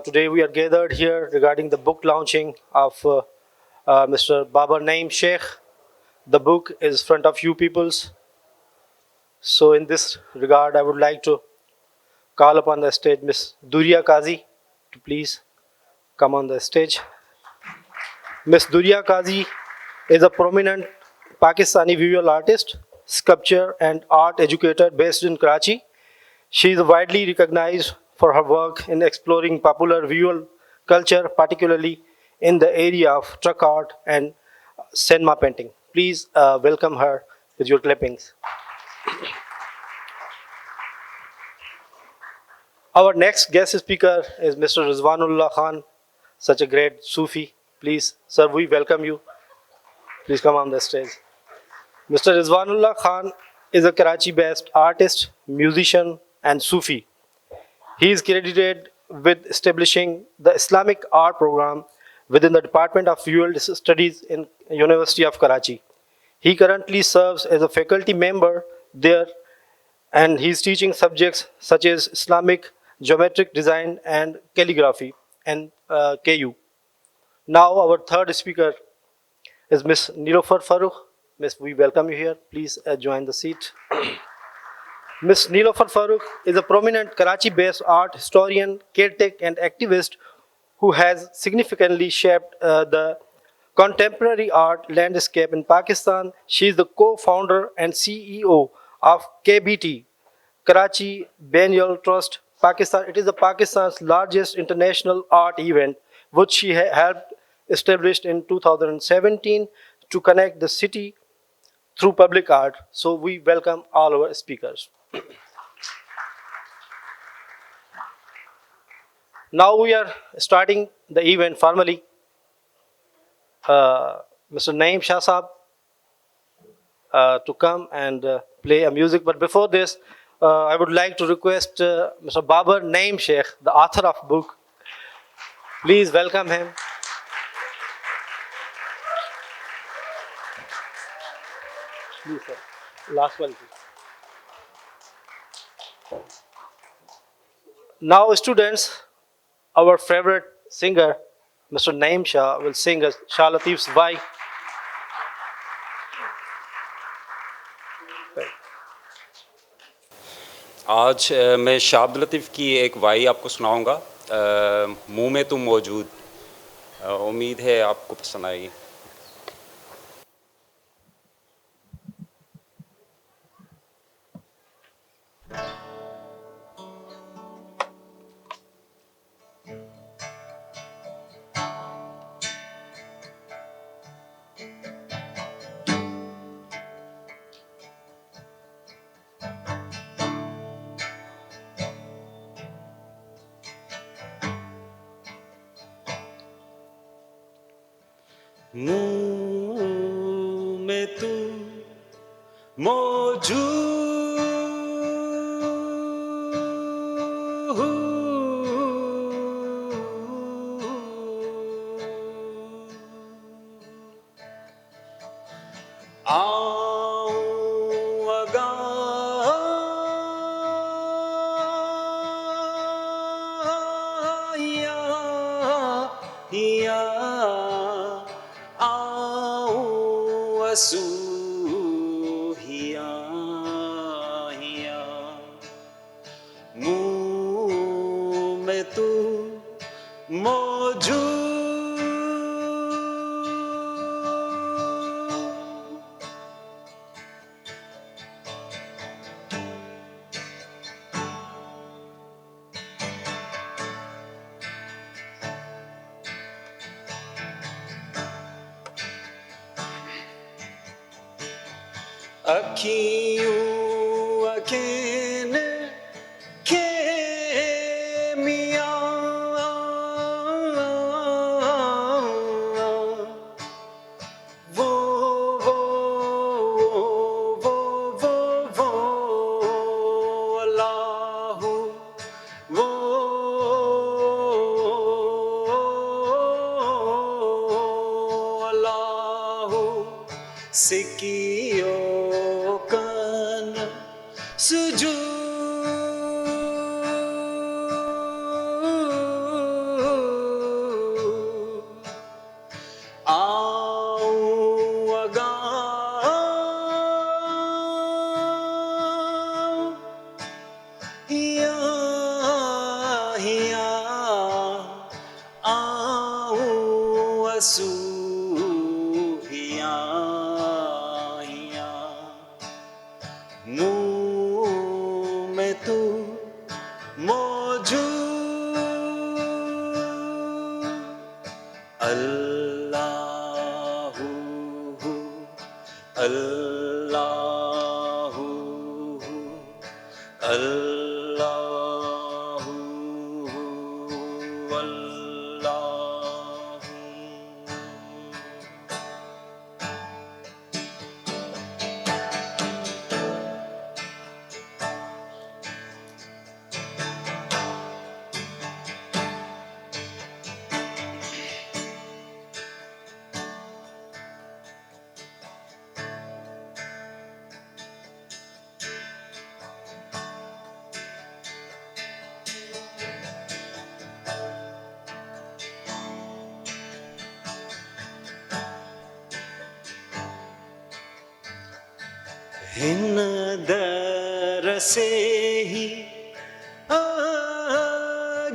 Today we are gathered here regarding the book launching of Mr. Babar Naim Sheikh. The book is front of you peoples. So in this regard, I would like to call upon the stage Miss Duria Kazi to please come on the stage. Miss Duria Kazi is a prominent Pakistani visual artist, sculptor, and art educator based in Karachi. She is widely recognized for her work in exploring popular visual culture, particularly in the area of truck art and cinema painting. Please welcome her with your clippings. Our next guest speaker is Mr. Rizwanullah Khan, such a great Sufi. Please, sir, we welcome you. Please come on the stage. Mr. Rizwanullah Khan is a Karachi-based artist, musician, and Sufi. He is credited with establishing the Islamic art program within the Department of Visual Studies in University of Karachi. He currently serves as a faculty member there, and he is teaching subjects such as Islamic geometric design and calligraphy and KU. Now our third speaker is Ms. Nilofar Farooq. Miss, we welcome you here. Please join the seat. Ms. Nilofar Farooq is a prominent Karachi-based art historian, caretaker, and activist who has significantly shaped the contemporary art landscape in Pakistan. She is the co-founder and CEO of KBT, Karachi Biennial Trust, Pakistan. It is the Pakistan's largest international art event, which she helped established in 2017 to connect the city through public art. So we welcome all our speakers. Now we are starting the event formally. Mr. Naim Shah Saab to come and play a music. But before this, I would like to request Mr. Babar Naim Sheikh, the author of book. Please welcome him. Please, sir. Last one, please. Now, students, our favorite singer, Mr. Naim Shah, will sing us Shah Latif's Why. आज मैं शाह अब्दुल लतीफ़ की एक Y आपको सुनाऊंगा, मुँह में तुम मौजूद। उम्मीद है आपको पसंद आएगी। मुँह में तुम मौजूद, आऊं अगाया सूहिया हिया, मुँह में तू मौजूद, अखियों अखिन के मियाँ वो अल्लाह वो अल्लाह सिकियो सुजूद, अल्लाहु अल्लाहु अल्लाहु। हिन दर से ही आ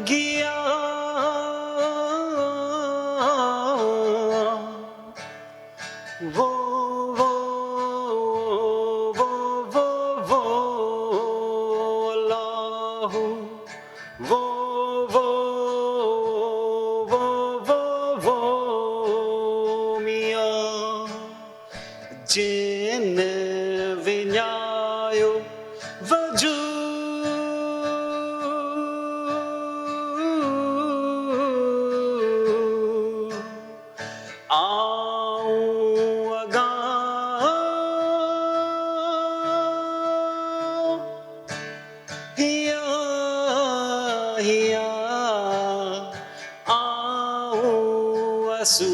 गया वो वो वो वो वो अल्लाहु वो वो वो वो वो मियाँ जिन विन्यायो वजूद आऊं अगा हिया हिया आऊं असू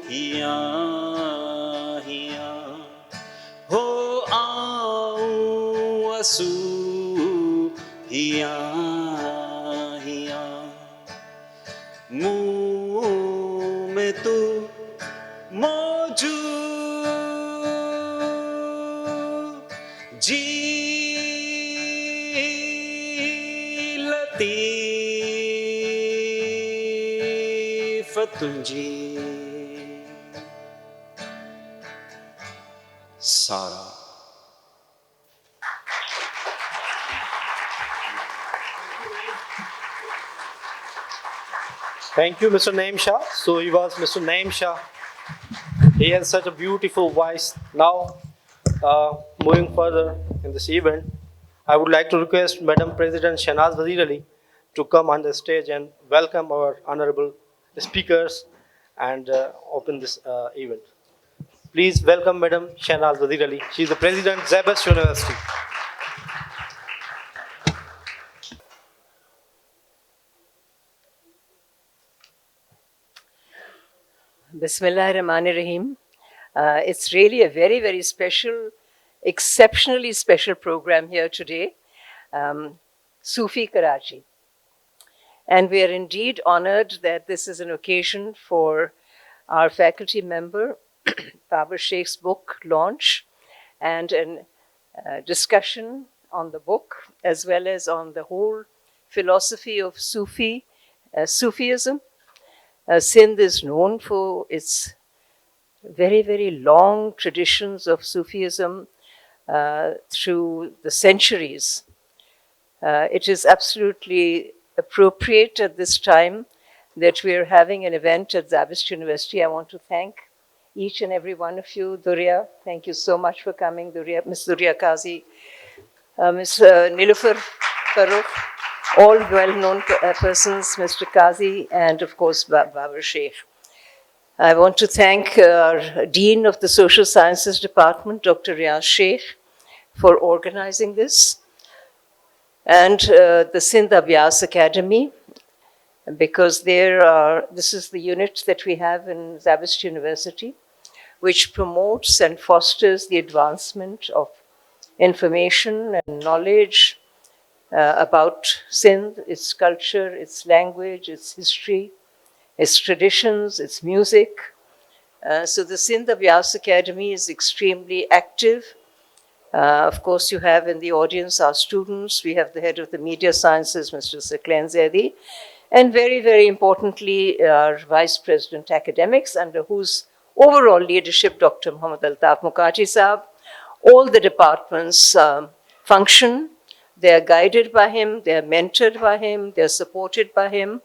हिया हिया हो आऊं असू हिया हिया मुँह में तू मौजूद जी लतीफ तुझी सारा। Thank you, Mr. Naim Shah. So he was Mr. Naim Shah. He has such a beautiful voice. Now, moving further in this event, I would like to request Madam President Shahnaz Wazir Ali to come on the stage and welcome our honorable speakers and open this event. Please welcome Madam Shahnaz Wazir Ali. She is the President, Zabas University. Bismillahirrahmanirrahim. It's really a very, very special, exceptionally special program here today, Sufi Karachi. And we are indeed honored that this is an occasion for our faculty member, Babar Sheikh's book launch and a discussion on the book, as well as on the whole philosophy of Sufism. Sindh is known for its very, very long traditions of Sufism through the centuries. It is absolutely appropriate at this time that we are having an event at Zabist University. I want to thank each and every one of you. Durya, thank you so much for coming. Durya, Ms. Durya Kazi, Ms. Nilufar Farooq, all well-known persons, Mr. Kazi, and of course, Babar Sheikh. I want to thank our Dean of the Social Sciences Department, Dr. Riaz Sheikh, for organizing this, and the Sindh Abhyas Academy, because this is the unit that we have in Zabist University, which promotes and fosters the advancement of information and knowledge about Sindh, its culture, its language, its history, its traditions, its music. So the Sindh Abhyas Academy is extremely active. Of course, you have in the audience our students. We have the head of the media sciences, Mr. Saklan Zaidi, and very, very importantly, our Vice President Academics, under whose overall leadership, Dr. Muhammad Altaf Mukherjee Saab. All the departments function. They are guided by him, they are mentored by him, they are supported by him.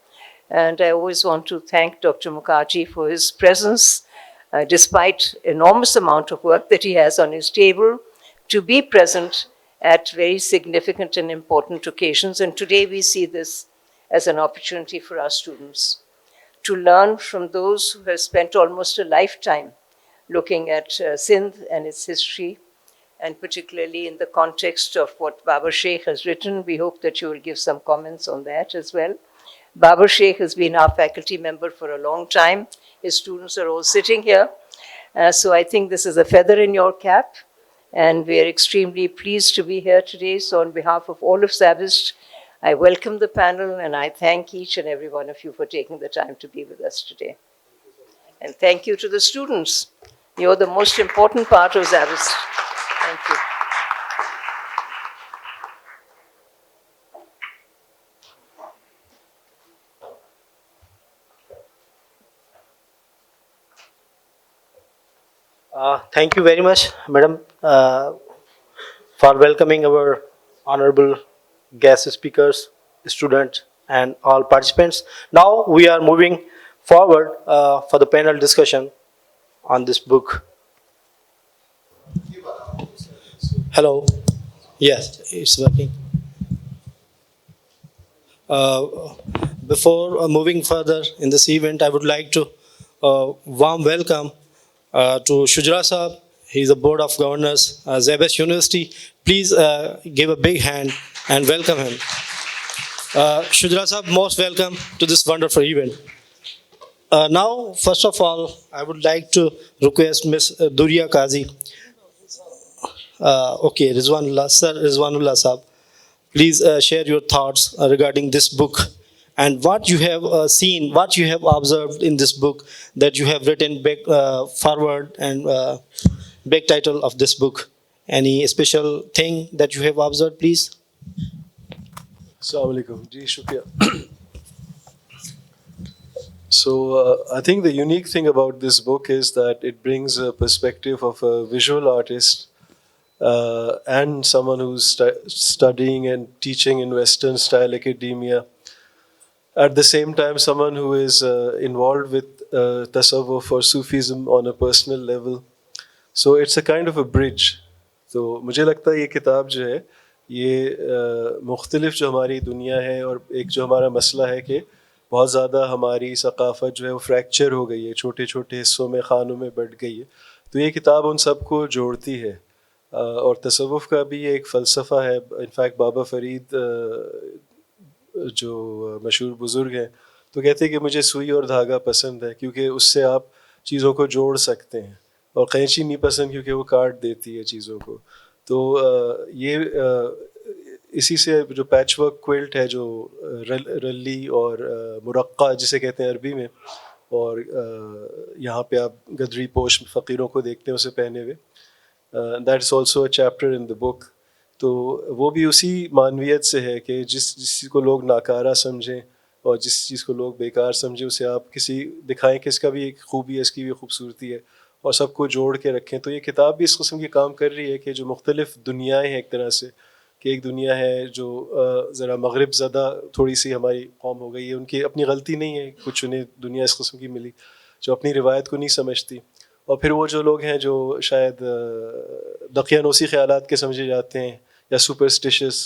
And I always want to thank Dr. Mukherjee for his presence despite enormous amount of work that he has on his table, to be present at very significant and important occasions. And today we see this as an opportunity for our students to learn from those who have spent almost a lifetime looking at Sindh and its history, and particularly in the context of what Babar Sheikh has written. We hope that you will give some comments on that as well. Babar Sheikh has been our faculty member for a long time. His students are all sitting here. So I think this is a feather in your cap, and we are extremely pleased to be here today. So on behalf of all of SABIST, I welcome the panel, and I thank each and every one of you for taking the time to be with us today. And thank you to the students. You're the most important part of SABIST. Thank you. Thank you very much, Madam, for welcoming our honorable guest speakers, students, and all participants. Now we are moving forward for the panel discussion on this book. Hello. Yes, it's working. Before moving further in this event, I would like to warm welcome to Shujra Saab. He's the Board of Governors, Zabest University. Please give a big hand and welcome him. Shujra Saab, most welcome to this wonderful event. Now, first of all, I would like to request Ms. Duria Kazi. Okay, Rizwanullah, Sir Rizwanullah Saab, please share your thoughts regarding this book and what you have seen, what you have observed in this book that you have written back forward and back title of this book. Any special thing that you have observed, please? Assalamu alaikum. Ji, shukriya. So I think the unique thing about this book is that it brings a perspective of a visual artist and someone who's studying and teaching in Western style academia. At the same time, someone who is involved with tasawwuf or Sufism on a personal level. So it's a kind of a bridge. तो मुझे लगता है ये किताब जो है ये मुख्तलिफ जो हमारी दुनिया है और एक जो हमारा मसला है कि बहुत ज़्यादा हमारी सकाफ़त जो है वो फ्रैक्चर हो गई है, छोटे छोटे हिस्सों में, खानों में बट गई है. तो ये किताब उन सबको जोड़ती है. और तसव्वुफ़ का भी एक फ़लसफ़ा है. इनफैक्ट बाबा फ़रीद जो मशहूर बुज़ुर्ग हैं तो कहते हैं कि मुझे सुई और धागा पसंद है क्योंकि उससे आप चीज़ों को जोड़ सकते हैं, और कैंची नहीं पसंद क्योंकि वो काट देती है चीज़ों को. तो ये इसी से जो पैचवर्क क्विल्ट है, जो रल्ली और मुरक्का जिसे कहते हैं अरबी में, और यहाँ पे आप गदरी पोश फ़कीरों को देखते हैं उसे पहने हुए, that is also a chapter in the book. तो वो भी उसी मानवियत से है कि जिस चीज़ को लोग नाकारा समझें और जिस चीज़ को लोग बेकार समझें उसे आप किसी दिखाएं कि इसका भी एक खूबी है, इसकी भी खूबसूरती है, और सबको जोड़ के रखें. तो ये किताब भी इस किस्म की काम कर रही है कि जो मुख्तलिफ़ दुनियाएँ हैं एक तरह से, कि एक दुनिया है जो ज़रा मगरिब ज़दा थोड़ी सी हमारी कौम हो गई है, उनकी अपनी गलती नहीं है, कुछ उन्हें दुनिया इस किस्म की मिली जो अपनी रिवायत को नहीं समझती. और फिर वो जो लोग हैं जो शायद दकियानूसी ख़यालात के समझे जाते हैं या सुपरस्टिशियस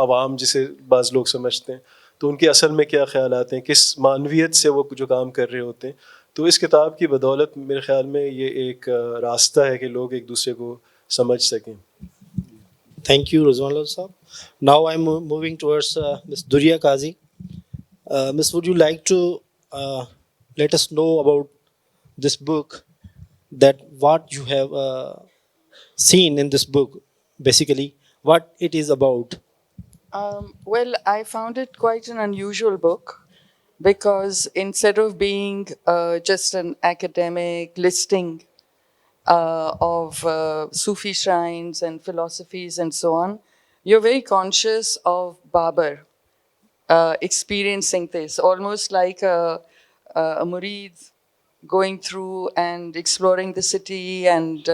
आवाम जिसे बाज़ लोग समझते हैं, तो उनके असल में क्या ख़यालात हैं, किस मानवियत से वो जो काम कर रहे होते हैं. तो इस किताब की बदौलत मेरे ख़्याल में ये एक रास्ता है कि लोग एक दूसरे को समझ सकें. Thank you, Rizwanullah Saab. Now I'm moving towards Ms. Duria Kazi. Ms. Would you like to let us know about this book, that what you have seen in this book, basically, what it is about? Well, I found it quite an unusual book because instead of being just an academic listing of Sufi shrines and philosophies and so on, you're very conscious of Babar experiencing this, almost like a murid going through and exploring the city and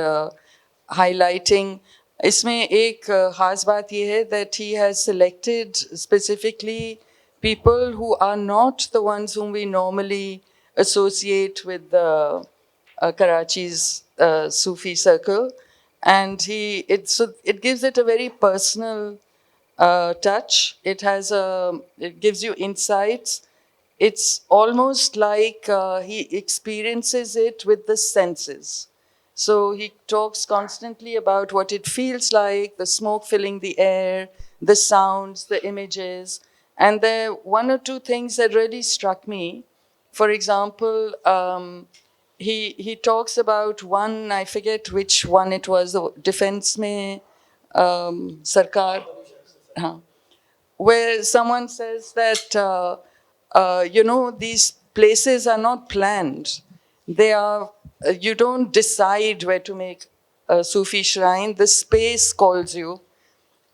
highlighting. इसमें एक ख़ास बात ये है that he has selected specifically people who are not the ones whom we normally associate with the Karachi's Sufi circle, and it gives it a very personal touch. It gives you insights. It's almost like he experiences it with the senses. So he talks constantly about what it feels like, the smoke filling the air, the sounds, the images. And there are one or two things that really struck me. For example, he talks about one, I forget which one it was, the defense mein sarkar, where someone says that, these places are not planned. They are, you don't decide where to make a Sufi shrine, the space calls you.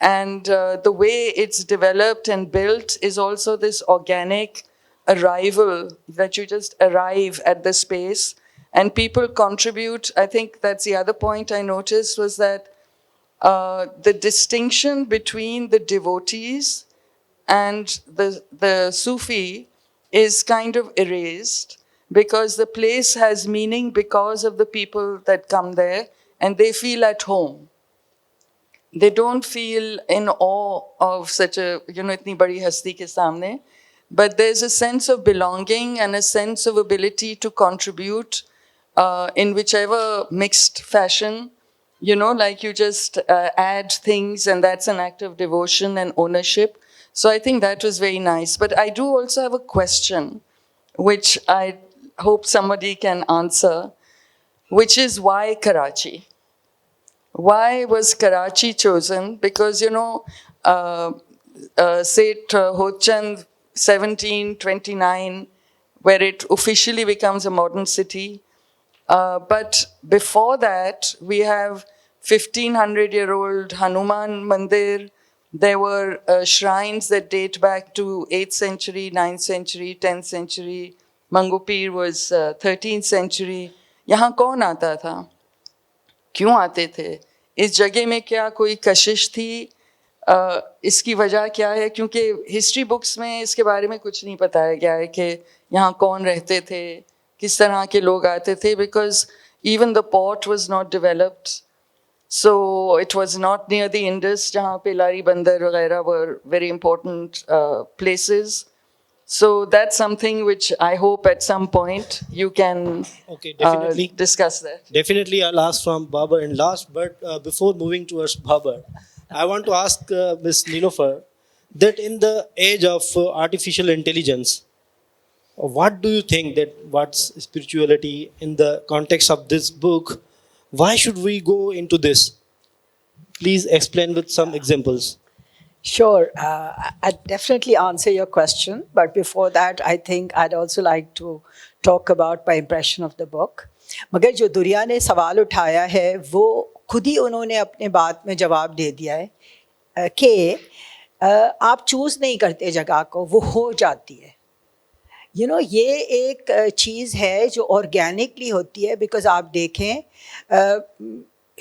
And the way it's developed and built is also this organic arrival that you just arrive at the space and people contribute. I think that's the other point I noticed was that the distinction between the devotees and the Sufi is kind of erased because the place has meaning because of the people that come there and they feel at home. They don't feel in awe of such a, itni badi hasti ke samne, but there's a sense of belonging and a sense of ability to contribute in whichever mixed fashion, like you just add things and that's an act of devotion and ownership. So I think that was very nice. But I do also have a question, which I hope somebody can answer, which is why Karachi? Why was Karachi chosen? Because, Seth Hochand, 1729, where it officially becomes a modern city. But before that, we have 1500-year-old Hanuman Mandir. There were shrines that date back to 8th century, 9th century, 10th century. Mangupir was 13th century. यहाँ कौन आता था? क्यों आते थे? इस जगह में क्या कोई कशिश थी? इसकी वजह क्या है? क्योंकि हिस्ट्री बुक्स में इसके बारे में कुछ नहीं बताया गया है कि यहाँ कौन रहते थे, किस तरह के लोग आते थे, because even the port was not developed. So it was not near the Indus, जहाँ पे लारी बंदर वगैरह were very important places. So that's something which I hope at some point you can definitely. Discuss that. Definitely, I'll ask from Babar and last, but before moving towards Babar, I want to ask Ms. Nilofer that in the age of artificial intelligence, what do you think that what's spirituality in the context of this book? Why should we go into this? Please explain with some examples. Sure. I'd definitely answer your question. But before that, I think I'd also like to talk about my impression of the book. मगर जो दुरिया ने सवाल उठाया है वो खुद ही उन्होंने अपने बात में जवाब दे दिया है कि आप चूज़ नहीं करते जगह को, वो हो जाती है. ये एक चीज़ है जो ऑर्गेनिकली होती है. बिकॉज आप देखें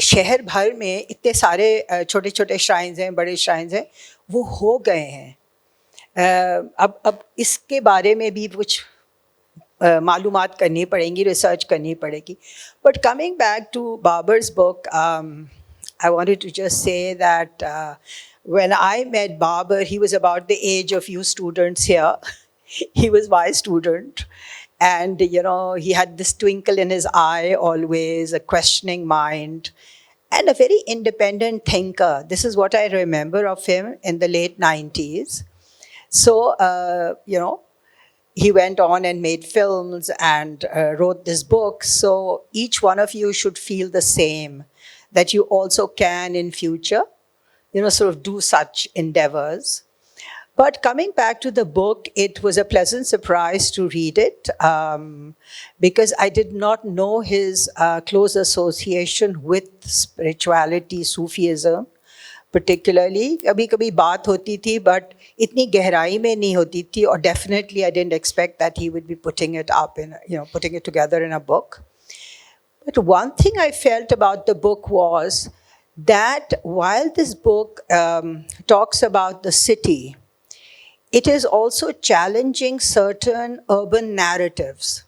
शहर भर में इतने सारे छोटे छोटे श्राइन्स हैं, बड़े श्राइन्स हैं, वो हो गए हैं. अब इसके बारे में भी कुछ मालूमात करनी पड़ेंगी, रिसर्च करनी पड़ेगी. But coming back to Babur's book, I wanted to just say that when I met Babar, he was about the age of you students here. He was my student. And, he had this twinkle in his eye always, a questioning mind, and a very independent thinker. This is what I remember of him in the late 90s. So, he went on and made films and wrote this book. So each one of you should feel the same, that you also can in future, sort of do such endeavors. But coming back to the book, it was a pleasant surprise to read it because I did not know his close association with spirituality, Sufism, particularly. कभी-कभी बात होती थी, but इतनी गहराई में नहीं होती थी, or definitely I didn't expect that he would be putting it up in, putting it together in a book. But one thing I felt about the book was that while this book talks about the city, it is also challenging certain urban narratives.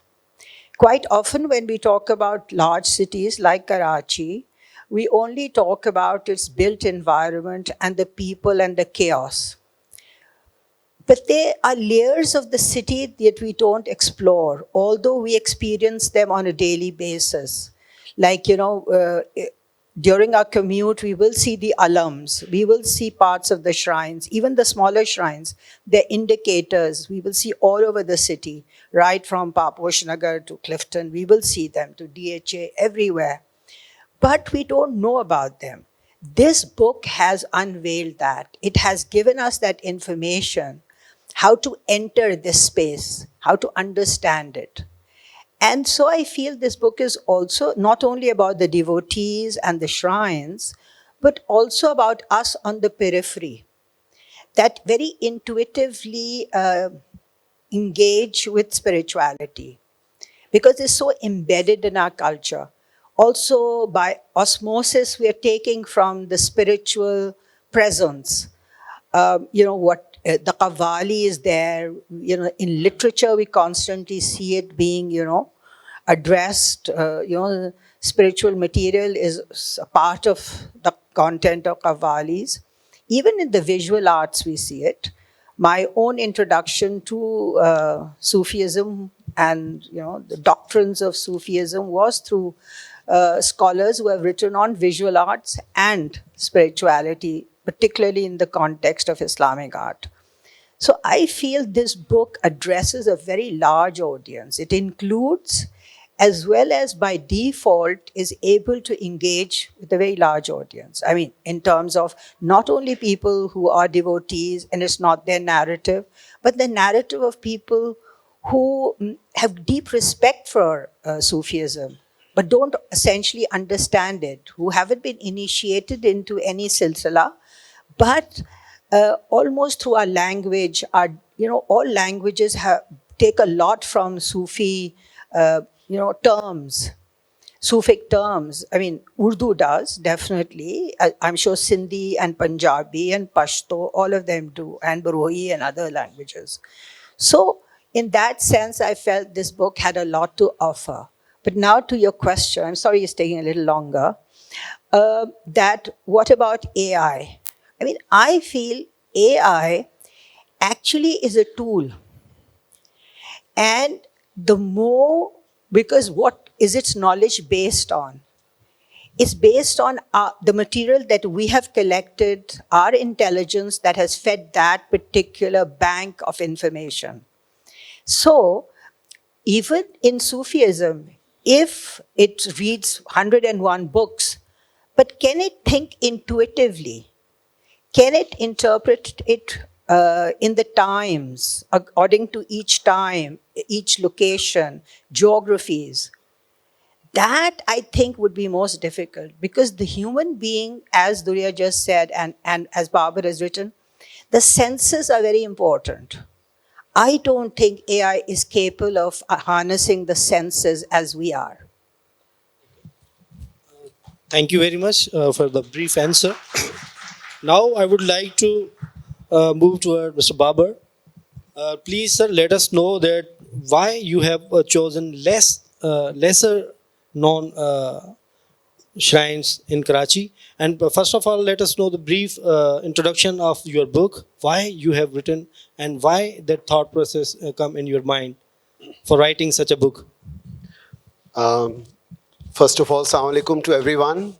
quite often when we talk about large cities like Karachi, we only talk about its built environment and the people and the chaos. But there are layers of the city that we don't explore, although we experience them on a daily basis. Like, during our commute, we will see the alams, we will see parts of the shrines, even the smaller shrines, they're indicators. We will see all over the city, right from Paposh Nagar to Clifton, we will see them, to DHA, everywhere. But we don't know about them. This book has unveiled that. It has given us that information, how to enter this space, how to understand it. And so I feel this book is also not only about the devotees and the shrines, but also about us on the periphery, that very intuitively engage with spirituality, because it's so embedded in our culture. Also, by osmosis, we are taking from the spiritual presence. What the Qawwali is there. In literature, we constantly see it being, addressed. Spiritual material is a part of the content of Qawwalis. Even in the visual arts, we see it. My own introduction to Sufism and the doctrines of Sufism was through scholars who have written on visual arts and spirituality, particularly in the context of Islamic art. So I feel this book addresses a very large audience. It includes, as well as by default, is able to engage with a very large audience. I mean, in terms of not only people who are devotees and it's not their narrative, but the narrative of people who have deep respect for Sufism, but don't essentially understand it, who haven't been initiated into any silsila, but almost through our language, all languages take a lot from Sufi, terms, Sufic terms. I mean, Urdu does, definitely. I'm sure Sindhi and Punjabi and Pashto, all of them do, and Barohi and other languages. So in that sense, I felt this book had a lot to offer. But now to your question, I'm sorry it's taking a little longer, that what about AI? I mean, I feel AI actually is a tool. And the more, because what is its knowledge based on? It's based on the material that we have collected, our intelligence that has fed that particular bank of information. So even in Sufism, if it reads 101 books, but can it think intuitively? Can it interpret it in the times, according to each time, each location, geographies? That, I think, would be most difficult, because the human being, as Durya just said, and as Babar has written, the senses are very important. I don't think AI is capable of harnessing the senses as we are. Thank you very much for the brief answer. Now I would like to move toward Mr. Babar. Please, sir, let us know that why you have chosen lesser known shrines in Karachi. And first of all, let us know the brief introduction of your book, why you have written, and why that thought process come in your mind for writing such a book. First of all, Assalamu alaikum to everyone.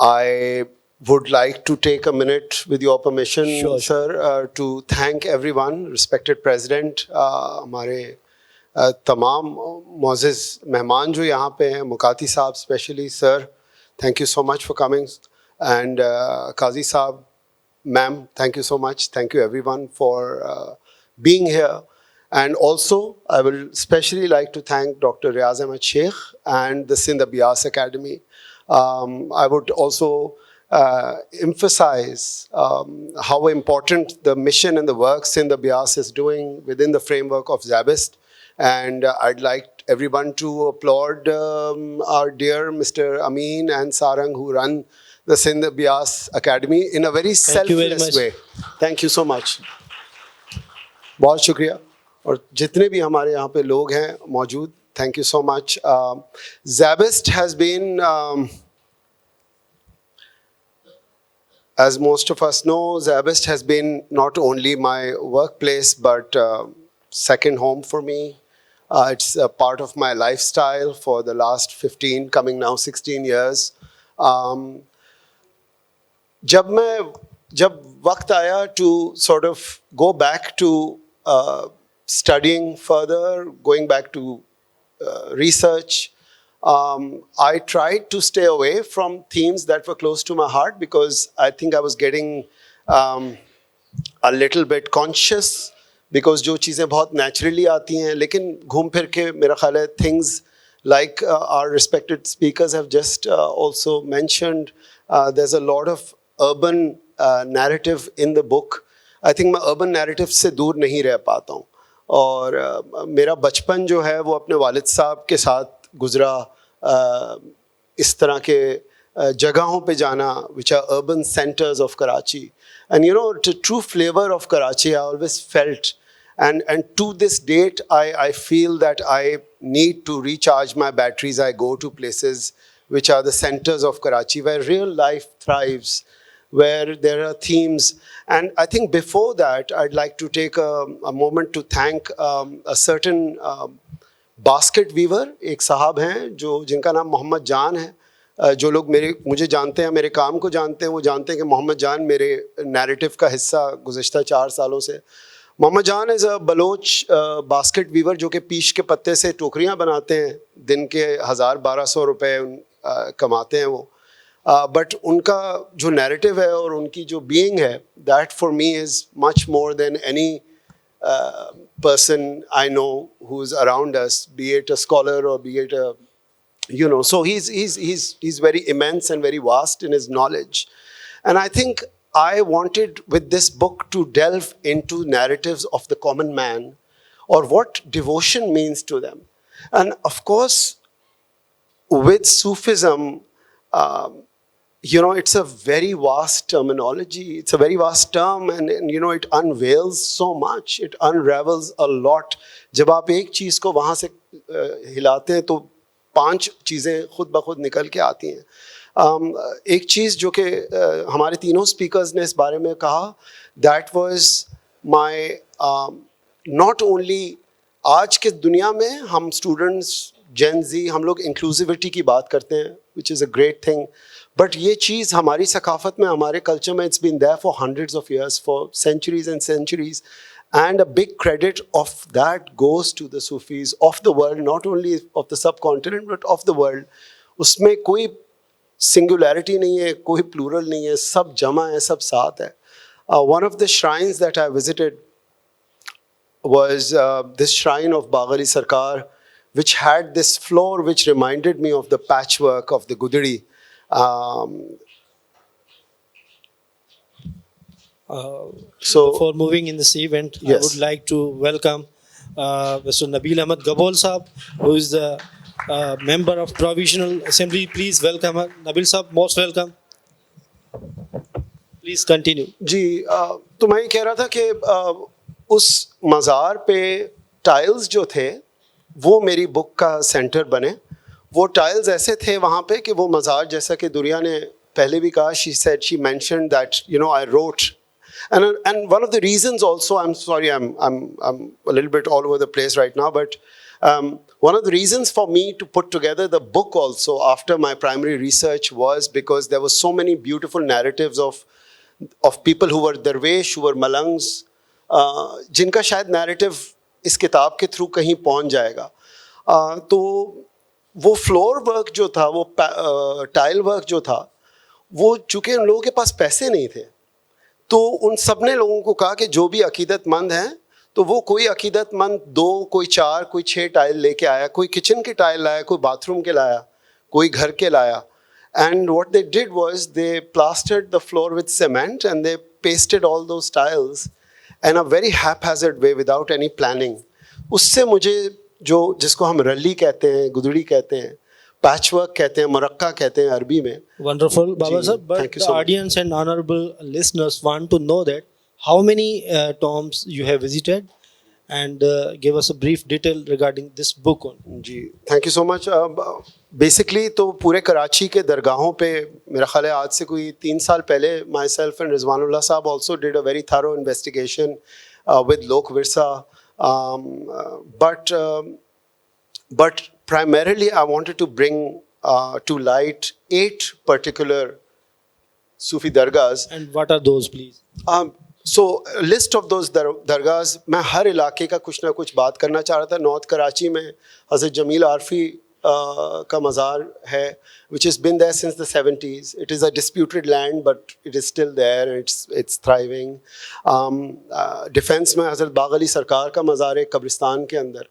I would like to take a minute, with your permission, Sure. sir, to thank everyone, respected President, हमारे तमाम मोअज़्ज़िज़ मेहमान जो यहाँ पे हैं, मुकाती साहब specially, sir, thank you so much for coming, and Qazi साहब, ma'am, thank you so much. Thank you everyone for being here. And also, I will especially like to thank Dr. Riaz Ahmed Sheikh and the Sindh Abhyas Academy. I would also emphasize how important the mission and the work Sindh Abhyas is doing within the framework of Zabist. And I'd like everyone to applaud our dear Mr. Amin and Sarang, who run the Sindh Abhyas Academy in a very Thank you very selfless much. way. Thank you so much. Bahut shukriya. और जितने भी हमारे यहाँ पे लोग हैं मौजूद, thank you so much. Zabist has been, as most of us know, Zabist has been not only my workplace but second home for me. It's a part of my lifestyle for the last 15, coming now 16 years. जब वक्त आया to sort of go back to studying further, going back to research, I tried to stay away from themes that were close to my heart because I think I was getting a little bit conscious because जो चीज़ें बहुत naturally आती हैं, लेकिन घूम फिर के मेरा ख्याल है things like our respected speakers have just also mentioned, there's a lot of urban narrative in the book. I think मैं urban narrative से दूर नहीं रह पाता हूँ. और मेरा बचपन जो है वो अपने वालिद साहब के साथ गुजरा, इस तरह के जगहों पे जाना which are urban centers of Karachi. And you know, the true flavor of Karachi I always felt, and to this date I feel that I need to recharge my batteries. I go to places which are the centers of Karachi where real life thrives, where there are themes. And I think before that, I'd like to take a moment to thank a certain basket weaver. एक साहब हैं जो जिनका नाम मोहम्मद जान है. जो लोग मुझे जानते हैं, मेरे काम को जानते हैं, वो जानते हैं कि मोहम्मद जान मेरे नैरेटिव का हिस्सा गुज़श्ता 4 सालों से. Mohammad Jan is a Baloch basket weaver जो कि पीश के पत्ते से टोकरियाँ बनाते हैं. दिन के 1000-1200 रुपए कमाते हैं वो. बट उनका जो नैरेटिव है और उनकी जो बीइंग है, that for me is much more than any person I know who's around us, be it a scholar or be it a, you know, so he's very immense and very vast in his knowledge. And I think I wanted with this book to delve into narratives of the common man or what devotion means to them. And of course, with Sufism, you know, it's a very vast terminology. It's a very vast term, and you know, it unveils so much. It unravels a lot. जब आप एक चीज़ को वहाँ से हिलाते हैं तो 5 चीज़ें खुद ब खुद निकल के आती हैं. एक चीज़ जो कि हमारे तीनों स्पीकर्स ने इस बारे में कहा, that was my not only आज के दुनिया में हम स्टूडेंट्स जेन जी हम लोग इंक्लूसिविटी की बात करते हैं, which is a great thing. But ये चीज़ हमारी सकाफ़त में, हमारे कल्चर में, it's been there for hundreds of years, for centuries and centuries. And a big credit of that goes to the Sufis of the world, not only of the subcontinent but of the world. उसमें कोई singularity नहीं है, कोई plural नहीं है, सब जमा है, सब साथ है. One of the shrines that I visited was this shrine of Baghali Sarkar, which had this floor which reminded me of the patchwork of the Guddi. So before moving in this event, yes. I would like to welcome Mr. Nabil Ahmed Gabol Saab, who is the member of Provisional Assembly. Please welcome Nabil Saab, most welcome. Please continue. जी, तो मैं ये कह रहा था कि उस मज़ार पे टाइल्स जो थे वो मेरी बुक का सेंटर बने. वो टाइल्स ऐसे थे वहाँ पे कि वो मज़ार, जैसा कि दुरिया ने पहले भी कहा, she mentioned that, you know, I wrote, and one of the reasons also, I'm sorry, I'm a little bit all over the place right now, but one of the reasons for me to put together the book also after my primary research was because there were so many beautiful narratives of people who were darwesh, who were malangs, जिनका शायद narrative इस किताब के through कहीं पहुँच जाएगा. तो वो फ्लोर वर्क जो था, वो टाइल वर्क जो था, वो चूँकि उन लोगों के पास पैसे नहीं थे, तो उन सब ने लोगों को कहा कि जो भी अकीदतमंद हैं, तो वो कोई अकीदतमंद 2, कोई 4, कोई 6 टाइल लेके आया, कोई किचन के टाइल लाया, कोई बाथरूम के लाया, कोई घर के लाया. And what they did was they plastered the floor with cement and they pasted all those tiles in a very haphazard way without any planning. उससे मुझे जो जिसको हम रली कहते हैं, गुदड़ी कहते हैं, पैचवर्क कहते हैं, मरक्का कहते हैं अरबी में. Wonderful, Baba sir. But the audience and honorable listeners want to know that how many tombs you have visited and give us a brief detail regarding this book. जी thank you so much. Basically तो पूरे कराची के दरगाहों पे मेरा ख्याल है आज से कोई 3 साल पहले माई सेल्फ एंड रिजवानुल्लाह साहब ऑल्सो डिड अ वेरी थारो इन्वेस्टिगेशन विद लोक Virsa, but primarily I wanted to bring to light 8 particular Sufi dargahs. And what are those, please? So list of those दरगाहs, मैं हर इलाके का कुछ ना कुछ बात करना चाह रहा था. नॉर्थ कराची में हज़रत जमील आरफी का मज़ार है, which is been there since the 70s. It is a disputed land but it is still there, it's thriving. Defence में हज़रत बाग़ अली सरकार का मज़ार है कब्रिस्तान के अंदर.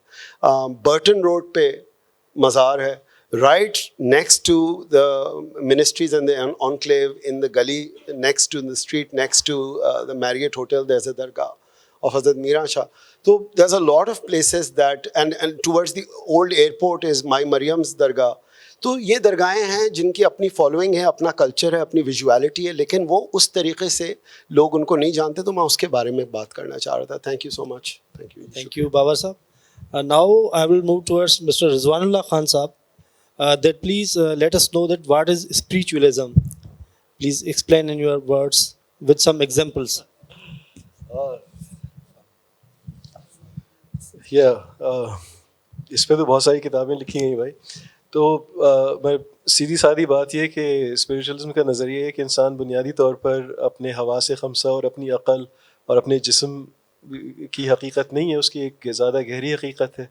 बर्टन रोड पे मज़ार है. Right next to the ministries and the enclave, in the gully next to the street next to the Marriott Hotel, there's a dargah of Hazrat Mira Shah. So there's a lot of places that, and towards the old airport is My Maryam's dargah. तो ये दरगाहें हैं जिनकी अपनी following है, अपना culture है, अपनी visuality है, लेकिन वो उस तरीके से लोग उनको नहीं जानते. तो मैं उसके बारे में बात करना चाह रहा था. Thank you so much. Thank you, Baba Sahab. Now I will move towards Mr. Rizwanullah Khan Sahab. That please let us know that what is spiritualism. Please explain in your words with some examples. इस पे तो बहुत सारी किताबें लिखी गई भाई. तो मैं सीधी सादी बात ये कि स्पिरिचुअलिज्म का नज़रिया है कि इंसान बुनियादी तौर पर अपने हवास ख़म्सा और अपनी अक़ल और अपने जिस्म की हकीकत नहीं है, उसकी एक ज़्यादा गहरी हकीकत है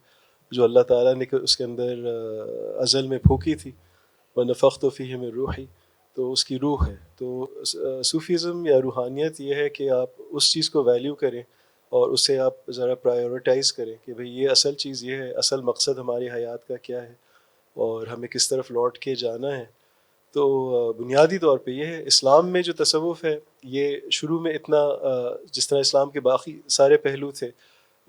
जो अल्लाह ताला ने उसके अंदर अज़ल में फूकी थी. व नफ़ख्तु फ़ीहि मिन रूही, तो उसकी रूह है. तो सूफ़ीज़म या रूहानियत ये है कि आप उस चीज़ को वैल्यू करें और उसे आप ज़रा प्रायोरिटाइज़ करें कि भाई ये असल चीज़ ये है, असल मकसद हमारी हयात का क्या है और हमें किस तरफ लौट के जाना है. तो बुनियादी तौर पे ये है. इस्लाम में जो तसव्वुफ़ है ये शुरू में इतना जिस तरह इस्लाम के बाकी सारे पहलू थे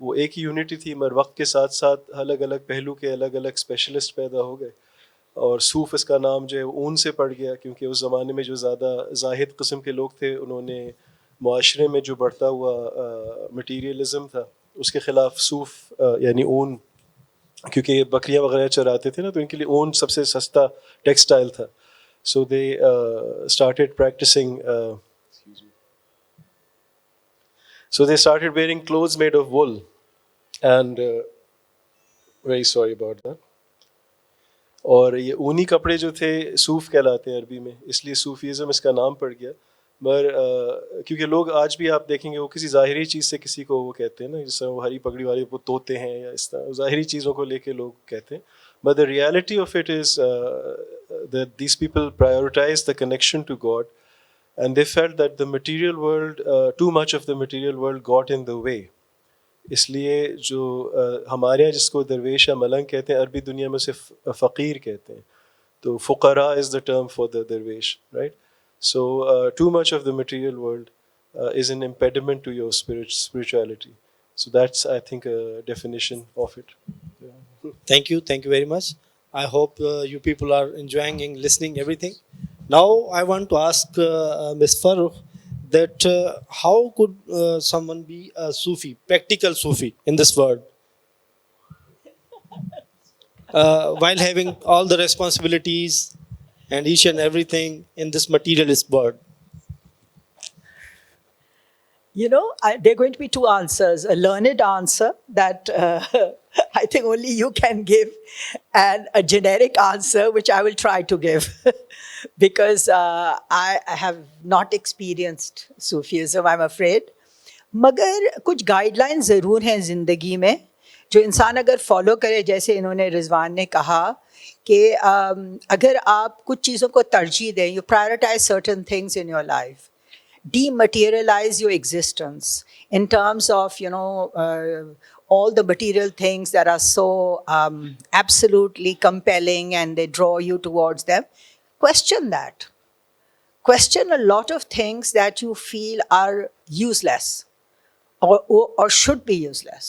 वो एक ही यूनिटी थी, मगर वक्त के साथ साथ अलग अलग पहलू के अलग अलग स्पेशलिस्ट पैदा हो गए. और सूफ़ इसका नाम जो है ऊन से पड़ गया, क्योंकि उस ज़माने में जो ज़्यादा ज़ाहिद किस्म के लोग थे उन्होंने मुआशरे में जो बढ़ता हुआ मटीरियलिज़म था उसके ख़िलाफ़ सूफ़ यानी ऊन, क्योंकि बकरियाँ वगैरह चराते थे ना, तो इनके लिए ऊन सबसे सस्ता टेक्सटाइल था. So they started practising So they started wearing clothes made of wool, and very sorry about that. और ये ऊनी कपड़े जो थे सूफ़ कहलाते हैं अरबी में, इसलिए सूफ़ीज़म इसका नाम पड़ गया. मगर क्योंकि लोग आज भी आप देखेंगे वो किसी ज़ाहिरी चीज़ से किसी को वो कहते हैं ना, जैसे वो हरी पगड़ी वाले वो तोते हैं या इस तरह ज़ाहिरी चीज़ों को लेके लोग कहते हैं. But the reality of it is that these people prioritize the connection to God. And they felt that the material world, too much of the material world got in the way. इसलिए जो हमारे यहाँ जिसको दरवेश या मलंग कहते हैं, अरबी दुनिया में उसे फ़कीर कहते हैं. तो फ़ुक़रा is the term for the dervish, right? So too much of the material world is an impediment to your spirituality. So that's, I think, a definition of it. Yeah. Thank you very much. I hope you people are enjoying and listening everything. Now I want to ask Ms. Farooq that how could someone be a Sufi, practical Sufi in this world, while having all the responsibilities and each and everything in this materialist world? You know, there are going to be two answers. A learned answer that I think only you can give, and a generic answer which I will try to give. Because I have not experienced Sufism, I'm afraid. मगर कुछ guidelines ज़रूर हैं ज़िंदगी में जो इंसान अगर follow करे, जैसे इन्होंने रिजवान ने कहा कि अगर आप कुछ चीज़ों को तरजीह दें, you prioritize certain things in your life, dematerialize your existence in terms of, you know, all the material things that are so absolutely compelling and they draw you towards them. Question that. Question a lot of things that you feel are useless or should be useless.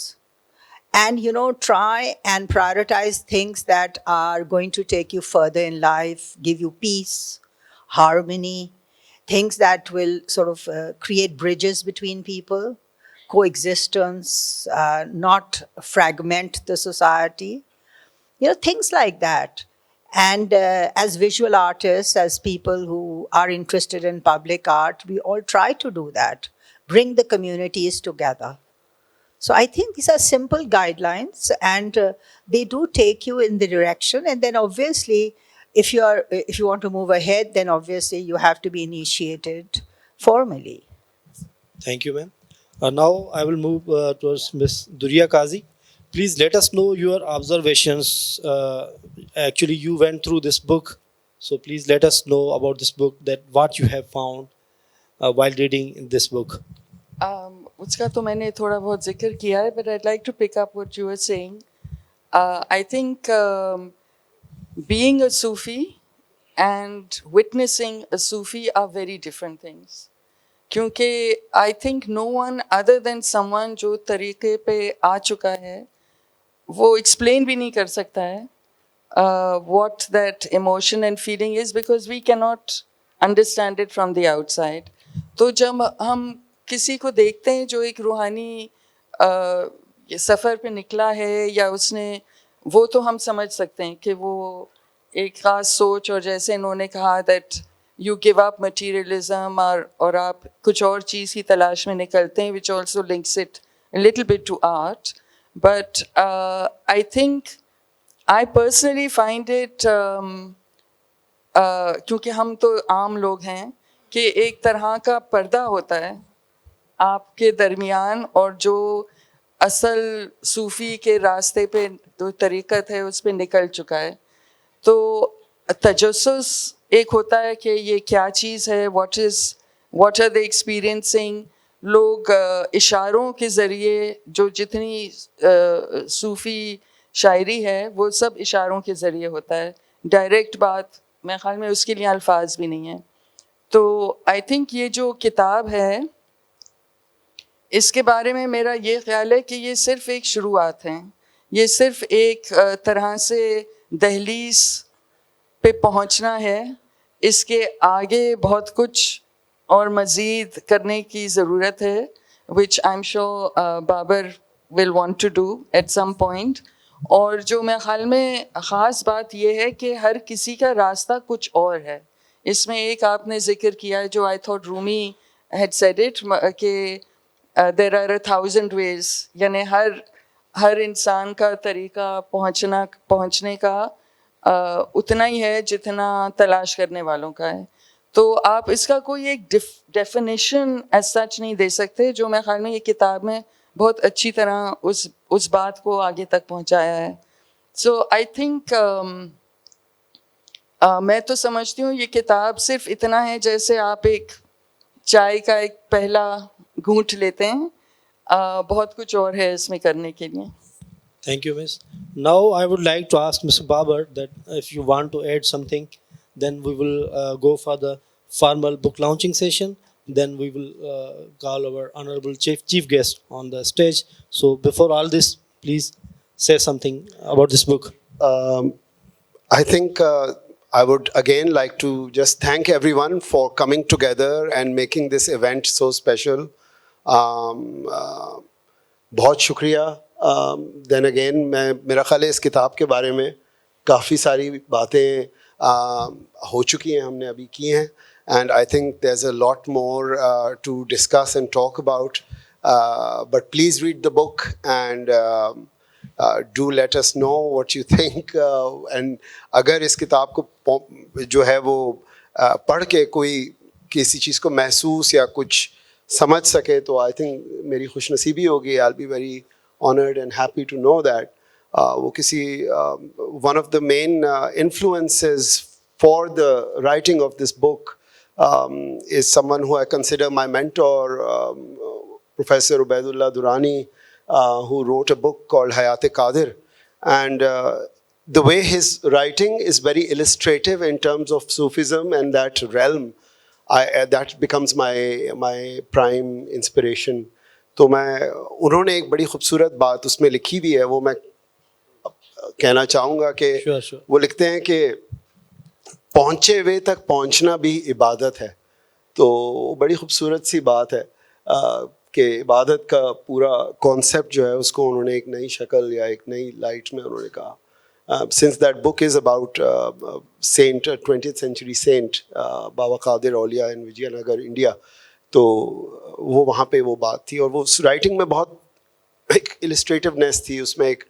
And, you know, try and prioritize things that are going to take you further in life, give you peace, harmony, things that will sort of create bridges between people, coexistence, not fragment the society. Things like that. And as visual artists, as people who are interested in public art, we all try to do that, bring the communities together. So I think these are simple guidelines, and they do take you in the direction. And then obviously, if you want to move ahead, then obviously you have to be initiated formally. Thank you, ma'am. Now I will move towards Ms. Duriya Kazi. Please let us know your observations. Actually, you went through this book, so please let us know about this book, that what you have found while reading this book. उसका तो मैंने थोड़ा बहुत जिक्र किया है, but I'd like to pick up what you were saying. I think being a Sufi and witnessing a Sufi are very different things. क्योंकि I think no one other than someone जो तरीके पे आ चुका है, वो explain भी नहीं कर सकता है what that emotion and feeling is, because we cannot understand it from the outside. तो जब हम किसी को देखते हैं जो एक रूहानी सफ़र पे निकला है या उसने, वो तो हम समझ सकते हैं कि वो एक ख़ास सोच, और जैसे इन्होंने कहा that you give up materialism, और आप कुछ और चीज़ की तलाश में निकलते हैं, which also links it a little bit to art. But I think I personally find it क्योंकि हम तो आम लोग हैं, कि एक तरह का पर्दा होता है आपके दरमियान और जो असल सूफ़ी के रास्ते पे जो तरीक़त है उस पे निकल चुका है. तो तजस्सुस एक होता है कि ये क्या चीज़ है, what are they experiencing. लोग इशारों के ज़रिए, जो जितनी सूफ़ी शायरी है वो सब इशारों के ज़रिए होता है. डायरेक्ट बात मेरे ख़्याल में उसके लिए अल्फाज भी नहीं है. तो आई थिंक ये जो किताब है, इसके बारे में मेरा ये ख्याल है कि ये सिर्फ़ एक शुरुआत है. ये सिर्फ़ एक तरह से दहलीज़ पे पहुंचना है. इसके आगे बहुत कुछ और मज़ीद करने की ज़रूरत है, which I'm sure Babar will want to do at some point. और जो मेरे ख़्याल में ख़ास बात ये है कि हर किसी का रास्ता कुछ और है. इसमें एक आपने ज़िक्र किया है जो I thought Rumi had said it, कि there are 1,000 ways, यानी हर इंसान का तरीका पहुंचने का उतना ही है जितना तलाश करने वालों का है. तो आप इसका कोई एक डेफिनेशन एज सच नहीं दे सकते, जो मैं ख्याल में ये किताब में बहुत अच्छी तरह उस बात को आगे तक पहुंचाया है. सो आई थिंक मैं तो समझती हूँ ये किताब सिर्फ इतना है जैसे आप एक चाय का एक पहला घूंट लेते हैं. बहुत कुछ और है इसमें करने के लिए. Thank you, Miss. Now I would like to ask Mr. Babar that if you want to add something, then we will go for the formal book launching session. Then we will call our honorable chief guest on the stage. So before all this, please say something about this book. I think I would again like to just thank everyone for coming together and making this event so special. बहुत शुक्रिया. Then again, मेरा ख्याल है इस किताब के बारे में काफ़ी सारी बातें हो चुकी हैं, हमने अभी की हैं, and I think there's a lot more to discuss and talk about. But please read the book and do let us know what you think. And अगर इस किताब को जो है वो पढ़ के कोई किसी चीज़ को महसूस या कुछ समझ सके, तो I think मेरी खुशनसीबी होगी. I'll be very honored and happy to know that. वो किसी one of the main influences for the writing of this book is someone who I consider my mentor, Professor Ubaidullah Durrani, who wrote a book called Hayat-e-Qadir. And the way his writing is very illustrative in terms of Sufism and that realm, that becomes my prime inspiration. तो उन्होंने एक बड़ी खूबसूरत बात उसमें लिखी भी है, वो मैं कहना चाहूँगा कि Sure. वो लिखते हैं कि पहुँचे हुए तक पहुँचना भी इबादत है. तो बड़ी खूबसूरत सी बात है कि इबादत का पूरा कॉन्सेप्ट जो है उसको उन्होंने एक नई शक्ल या एक नई लाइट में उन्होंने कहा. Since that book is about saint, 20th century saint Baba Qadir Aulia in Vijayanagar, India, तो वो वहाँ पे वो बात थी और वो उस राइटिंग में बहुत एक इलिस्ट्रेटिवनेस थी, उसमें एक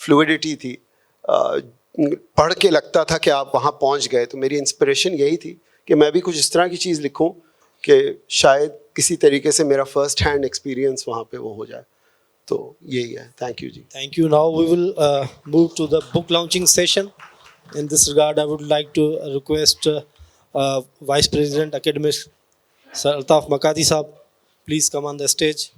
फ्लूइडिटी थी. पढ़ के लगता था कि आप वहाँ पहुँच गए. तो मेरी इंस्पिरेशन यही थी कि मैं भी कुछ इस तरह की चीज़ लिखूँ कि शायद किसी तरीके से मेरा फर्स्ट हैंड एक्सपीरियंस वहाँ पे वो हो जाए. तो यही है. थैंक यू जी. Thank you. Now we will move to the book launching session. In this regard, I would like to request Vice President Academics, Sir Altaf Makati Saab, please come on the stage.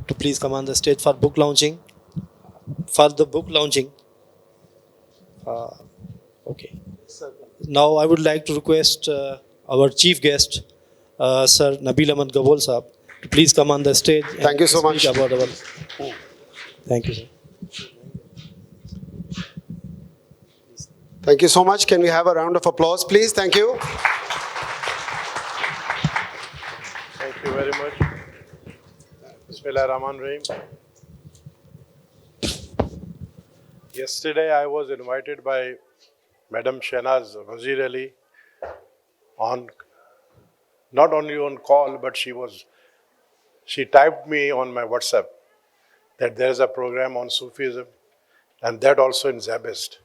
To please come on the stage for book launching. For the book launching. Okay. Now I would like to request our chief guest, Sir Nabil Ahmad Gabol Saab, to please come on the stage. and Thank you so speak much. About our... Thank you, sir. Thank you so much. Can we have a round of applause, please? Thank you. Thank you very much. Bismillah Rahman Rahim. Yesterday I was invited by Madam Shehnaz Wazir Ali on, not only on call, but she typed me on my WhatsApp that there is a program on Sufism, and that also in Zabist.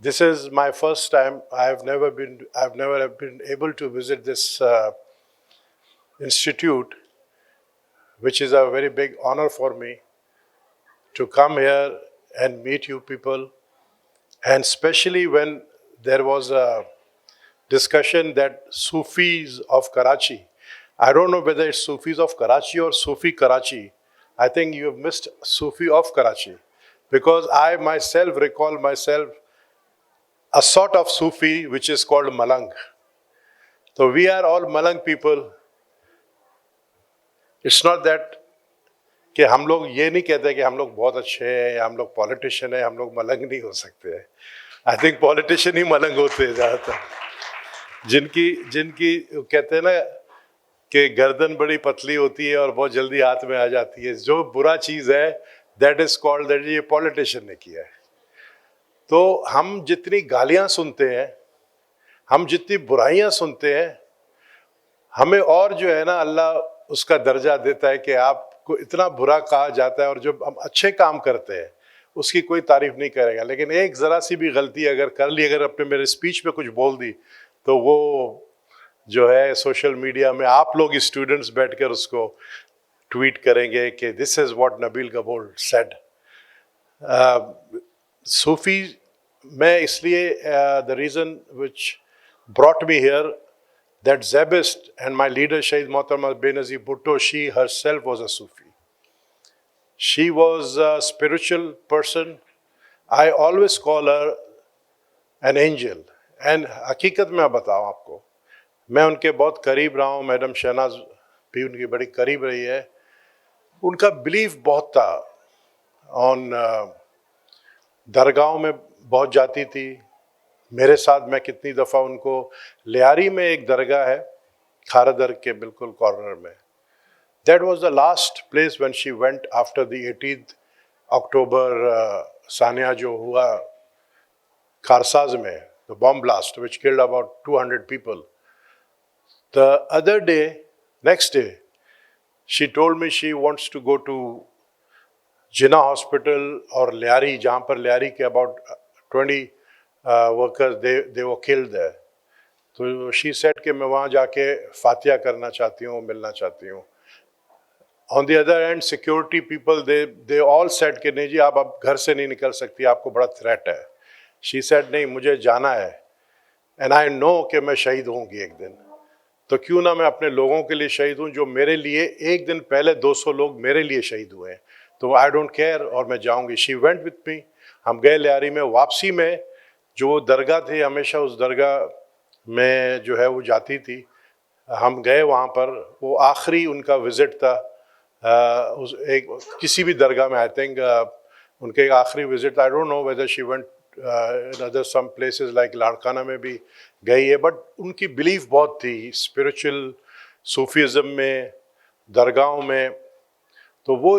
This is my first time. I've never been able to visit this institute, which is a very big honor for me to come here and meet you people, and especially when there was a discussion that Sufis of Karachi, I don't know whether it's Sufis of Karachi or Sufi Karachi. I think you have missed Sufi of Karachi, because I myself recall myself a sort of Sufi which is called Malang. So we are all Malang people. It's not that कि हम लोग ये नहीं कहते कि हम लोग बहुत अच्छे हैं या हम लोग पॉलिटिशियन हैं, हम लोग मलंग नहीं हो सकते हैं. आई थिंक पॉलिटिशियन ही मलंग होते हैं ज़्यादातर, जिनकी कहते हैं ना कि गर्दन बड़ी पतली होती है और बहुत जल्दी हाथ में आ जाती है. जो बुरा चीज़ है दैट इज़ कॉल्ड दैट ये पॉलिटिशियन ने किया है. तो हम जितनी गालियाँ सुनते हैं, हम जितनी बुराइयाँ सुनते हैं, हमें और जो है ना अल्लाह उसका दर्जा देता है कि आपको इतना बुरा कहा जाता है और जो हम अच्छे काम करते हैं उसकी कोई तारीफ नहीं करेगा. लेकिन एक ज़रा सी भी गलती अगर कर ली, अगर अपने मेरे स्पीच में कुछ बोल दी, तो वो जो है सोशल मीडिया में आप लोग स्टूडेंट्स बैठकर उसको ट्वीट करेंगे कि this is what Nabeel Gabol said. सूफी मैं इसलिए the reason which brought me here that Zabist and my leader Shaheed Mohtama Benazir Bhutto, she herself was a Sufi. She was a spiritual person. I always call her an angel. And हकीकत में बताऊँ आपको, मैं उनके बहुत करीब रहा हूँ. मैडम शहनाज भी उनकी बड़ी करीब रही है. उनका बिलीफ बहुत था ऑन दरगाहों में बहुत जाती थी. मेरे साथ मैं कितनी दफ़ा उनको लियारी में एक दरगाह है खारदर के बिल्कुल कॉर्नर में, that was the last place when she went after the 18th October सानिया जो हुआ कारसाज में, the bomb blast which killed about 200 people. The other day, next day, she told me she wants to go to Jinnah hospital और लियारी, जहाँ पर लियारी के about 20 workers they were killed there. तो she said कि मैं वहाँ जाके फातिया करना चाहती हूँ, मिलना चाहती हूँ. On the other hand, security people they all said कि नहीं जी आप अब घर से नहीं निकल सकती, आपको बड़ा threat है. She said नहीं, मुझे जाना है, and I know कि मैं शहीद होंगी एक दिन. तो क्यों ना मैं अपने लोगों के लिए शहीद हूँ, जो मेरे लिए एक दिन पहले 200 लोग मेरे लिए शहीद हुए हैं. तो आई डोंट केयर और मैं जाऊंगी। शी वेंट विथ मी, हम गए लियारी में। वापसी में जो वो दरगाह थी, हमेशा उस दरगाह में जो है वो जाती थी, हम गए वहाँ पर, वो आखिरी उनका विज़िट था उस एक किसी भी दरगाह में। आई थिंक उनके एक आखिरी visit, I don't know whether she went in other some places like Larkana में भी गई है, बट उनकी बिलीफ बहुत थी स्पिरिचुअल सूफीज़म में, दरगाहों में, तो वो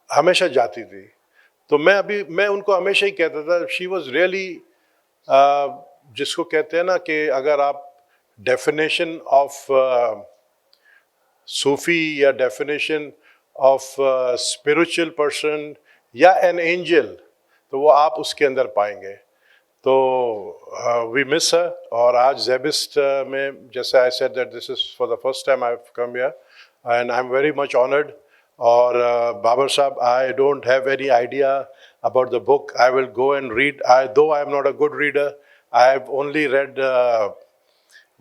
हमेशा जाती थी। तो मैं उनको हमेशा ही कहता था, शी वॉज रियली, जिसको कहते हैं ना कि अगर आप डेफिनेशन ऑफ सूफी या डेफिनेशन ऑफ स्पिरिचुअल पर्सन या एन एंजल, तो वो आप उसके अंदर पाएंगे। तो वी मिस हर। और आज ज़ेबिस्ट में, जैसे I said that this is for the first time I have come here and I am very much honoured. और बाबर साहब, I don't have any idea about the book. I will go and read. Though I am not a good reader, I have only read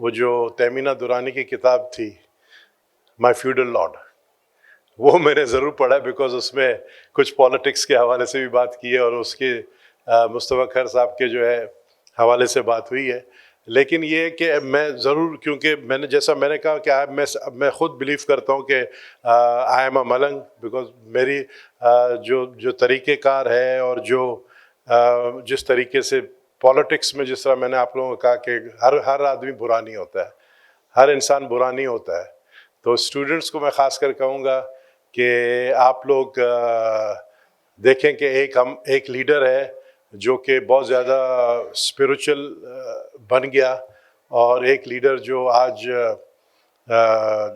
वो जो तैमीना दुरानी की किताब थी, My Feudal Lord, वो मैंने ज़रूर पढ़ा बिकॉज उसमें कुछ पॉलिटिक्स के हवाले से भी बात की है और उसके मुस्तफ़ा खैर साहब के जो है हवाले से बात हुई है। लेकिन ये कि मैं ज़रूर, क्योंकि मैंने कहा कि मैं ख़ुद बिलीव करता हूँ कि I am a Malang, because मेरी जो तरीक़ेकार है और जो जिस तरीके से पॉलिटिक्स में, जिस तरह मैंने आप लोगों को कहा कि हर आदमी बुरा नहीं होता है, हर इंसान बुरा नहीं होता है। तो स्टूडेंट्स को मैं ख़ास कर कहूँगा कि आप लोग देखें कि एक लीडर है जो कि बहुत ज़्यादा स्पिरिचुअल बन गया, और एक लीडर जो आज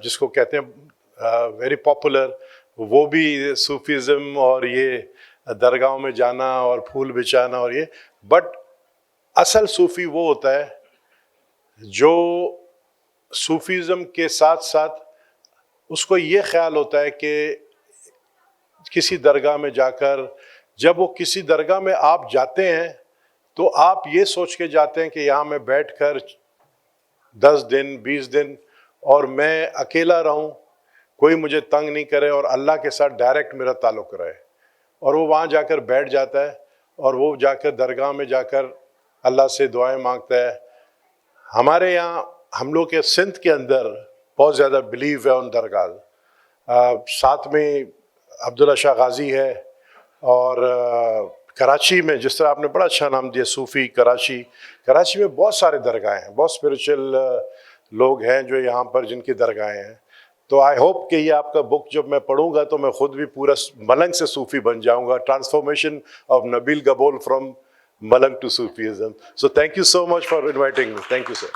जिसको कहते हैं वेरी पॉपुलर, वो भी सूफीज़म और ये दरगाहों में जाना और फूल बिछाना और ये, बट असल सूफ़ी वो होता है जो सूफीज़म के साथ साथ उसको ये ख्याल होता है कि किसी दरगाह में जाकर, जब वो किसी दरगाह में आप जाते हैं तो आप ये सोच के जाते हैं कि यहाँ मैं बैठकर 10 दिन 20 दिन और मैं अकेला रहूं, कोई मुझे तंग नहीं करे और अल्लाह के साथ डायरेक्ट मेरा ताल्लुक़ रहे। और वो वहाँ जाकर बैठ जाता है और वो जाकर दरगाह में जाकर अल्लाह से दुआएं मांगता है। हमारे यहाँ, हम लोग के सिंध के अंदर बहुत ज़्यादा बिलीव है उन दरगाह। साथ में अब्दुल्ला शाह गाजी है, और कराची में जिस तरह आपने बड़ा अच्छा नाम दिया सूफ़ी कराची में बहुत सारे दरगाहें हैं, बहुत स्पिरिचुअल लोग हैं जो यहाँ पर जिनकी दरगाहें हैं। तो आई होप कि ये आपका बुक जब मैं पढ़ूंगा तो मैं ख़ुद भी पूरा मलंग से सूफ़ी बन जाऊंगा। Transformation of Nabeel Gabol from malang to Sufism. So thank you so much for inviting me. Thank you sir.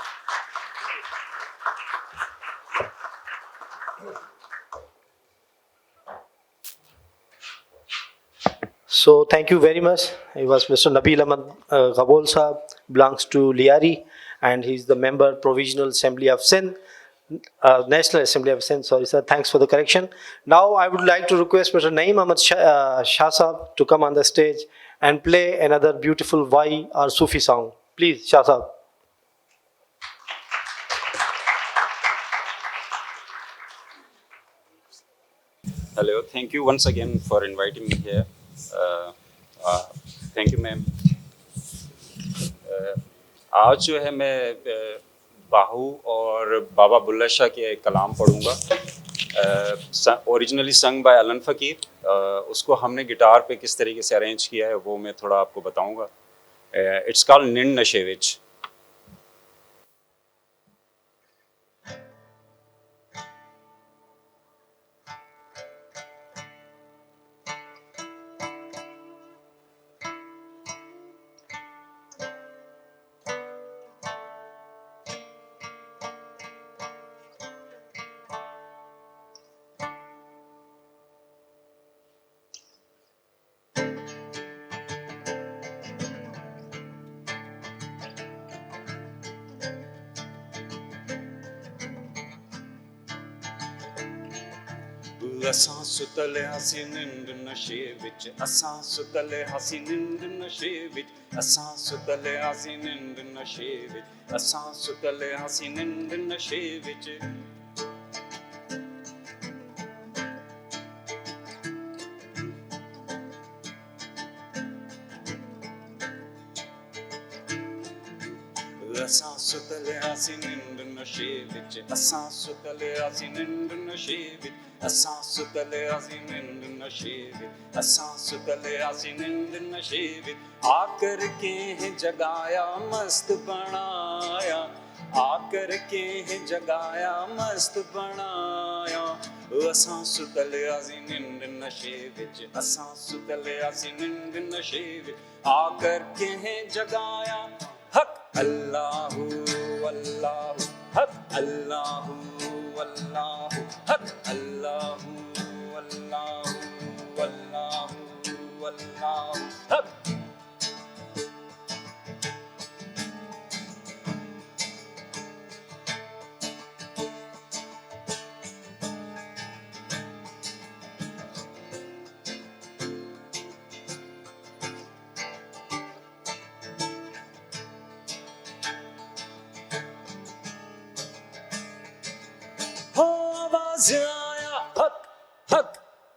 So thank you very much. He was Mr. Nabil Ahmad Ghabol Sahab, belongs to Liari, and he's the member Provisional Assembly of Sindh, National Assembly of Sindh. Sorry sir, thanks for the correction. Now I would like to request Mr. Naeem Ahmad Shah Sahab to come on the stage and play another beautiful Wai or Sufi song. Please, Shah Sahab. Hello, thank you once again for inviting me here. Thank you ma'am. आज जो है मैं बाहू और बाबा बुल्ला शाह के कलाम पढ़ूंगा, originally sung by Alan फ़कीर। उसको हमने गिटार पे किस तरीके से अरेंज किया है वो मैं थोड़ा आपको बताऊंगा। इट्स कॉल्ड निन नशेविच। असां सुतले हसी निंड नशे विच, असां सुतले हसी निंड नशे विच, असां सुतले हसी निंड नशे विच, असां सुतले हसी निंड नशे विच। ਸੁਤਲਿਆ ਸੀ ਨਿੰਦ ਨਸ਼ੇ ਵਿੱਚ ਅਸਾਂ ਸੁਤਲਿਆ ਸੀ ਨਿੰਦ ਨਸ਼ੇ ਵਿੱਚ ਅਸਾਂ ਸੁਤਲਿਆ ਸੀ ਨਿੰਦ ਨਸ਼ੇ ਵਿੱਚ ਅਸਾਂ ਸੁਤਲਿਆ ਸੀ ਨਿੰਦ ਨਸ਼ੇ ਵਿੱਚ ਆਕਰ ਕੇ ਜਗਾਇਆ ਮਸਤ ਬਣਾਇਆ ਆਕਰ ਕੇ ਜਗਾਇਆ ਮਸਤ ਬਣਾਇਆ ਅਸਾਂ ਸੁਤਲਿਆ ਸੀ ਨਿੰਦ ਨਸ਼ੇ ਵਿੱਚ ਅਸਾਂ ਸੁਤਲਿਆ ਸੀ ਨਿੰਦ ਨਸ਼ੇ ਵਿੱਚ ਆਕਰ ਕੇ ਜਗਾਇਆ ਹਕ ਅੱਲਾਹੂ ਅੱਲਾਹੂ ਹਕ ਅੱਲਾਹੂ ਅੱਲਾਹੂ ਹਕ ਅੱਲਾਹੂ ਅੱਲਾਹੂ ਅੱਲਾਹੂ ਅੱਲਾਹੂ ਹਕ आवाज आया हक हक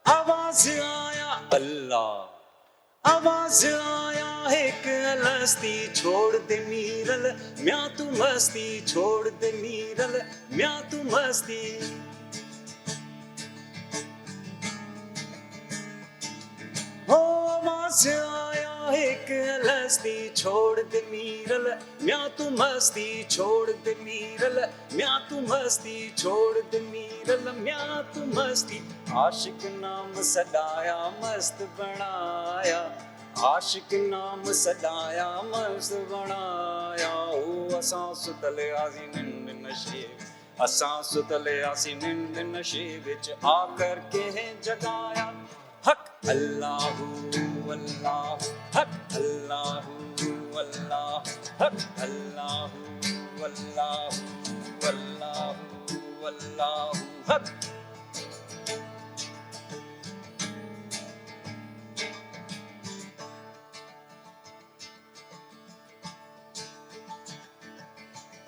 आवाज आया अल्लाह आवाज आया एक अलस्ती छोड़ दे मीरल म्या तू मस्ती छोड़ दे मीरल म्या तू मस्ती हो आवाज आया एक अलस्ती छोड़ दे मीरल म्या तू मस्ती छोड़ दे मीरल म्या तू मस्ती छोड़ दे मीरल म्या तू मस्ती आशिक नाम सदाया मस्त बनाया आशिक नाम सदाया मस्त बनाया ओ असां सुतले आसी निंद नशे असां सुतले आसी निंद नशे विच आकर के जगाया हक अल्लाहू अल्लाह हक अल्लाहू अल्लाह हक अल्लाहू अल्लाहू अल्लाहू अल्लाहू हक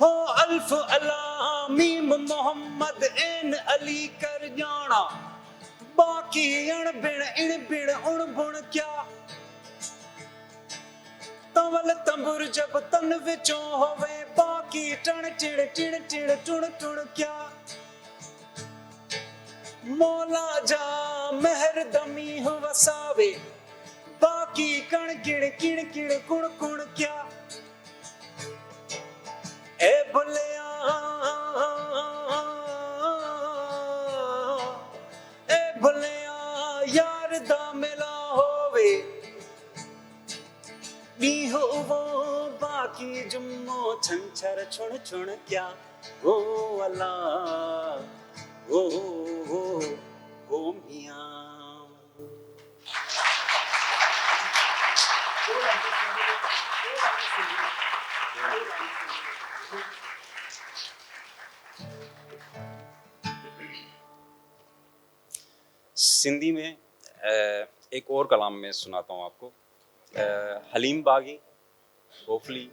हो अल्फ अल्लाह मीम मोहम्मद एन अली कर जाना बाकी अण बिन इन बिन उण बुण क्या तवल तंबुर जब तन विचों होवे बाकी टण चिड़ चिड़ चिड़ टुण टुण क्या मौला जा मेहर दमी हो वसावे बाकी कण किण किण किण कुण कुण क्या ए भुलिया ए भुलिया यार दा मिला होवे नी हो वो बाकी जुम्मो छंछर छुण छुण क्या ओ अल्लाह ओ मियां सिंधी में एक और कलाम में सुनाता हूँ आपको हलीम बागी गोफली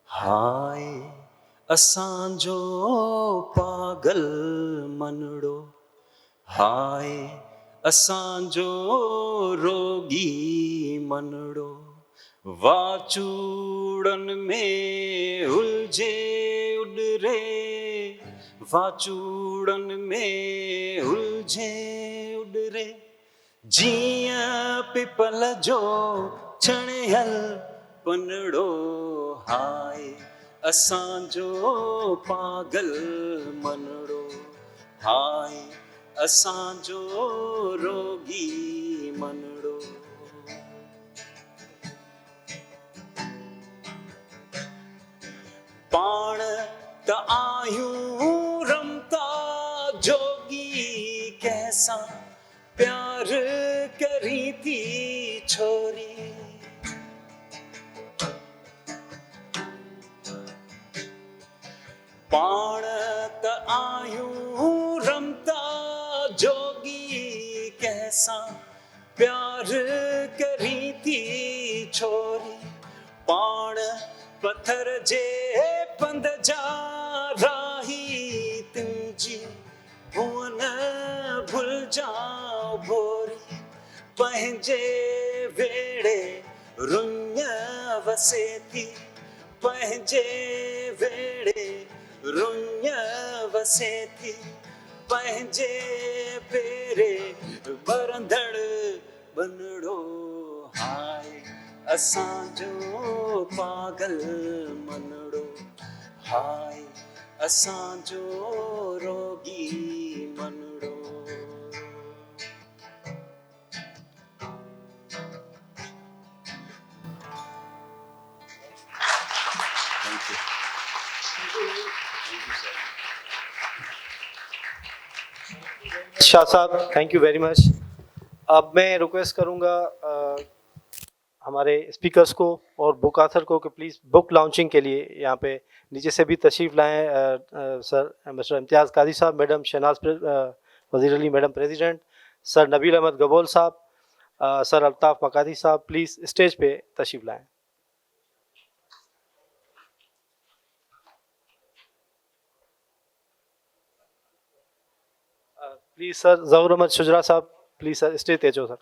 हाय असांजो पागल मनड़ो हाय असांजो रोगी मनड़ो वाचूड़न में उलझे उडरे वाचूड़न में उलझे उडरे जीअं पिपल जो छणियल पनड़ो हाय असांजो पागल मनड़ो हाय असांजो रोगी मनड़ो पाण त आयूं रमता जोगी कैसा प्यार करी थी छोरी पाण त आयूं रमता जोगी कैसा प्यार पार करी थी छोरी पाण पत्थर जे पंध जा राही तुंहिंजी हुअ न भुल जाओ भोरी पंहिंजे वेड़े रुञ वसे थी पंहिंजे वेड़े रुञ वसे थी पंहिंजे पेरे बरंदड़ बनड़ो हाय असांजो पागल मनड़ो हाय असांजो रोगी मनड़ो शाह साहब, थैंक यू वेरी मच। अब मैं रिक्वेस्ट करूंगा हमारे स्पीकर्स को और बुक ऑथर को कि प्लीज़ बुक लॉन्चिंग के लिए यहाँ पे नीचे से भी तशरीफ़ लाएं। सर मिस्टर इम्तियाज़ काजी साहब, madam Shahnaz Wazir Ali madam president, sir Nabeel Ahmed Gabol साहब, सर अल्ताफ़ मकाती साहब, प्लीज़ स्टेज पे तशरीफ़ लाएं। प्लीज़ सर ज़हूर अहमद शुजरा साहब, प्लीज़ सर स्टेज तेजो sir.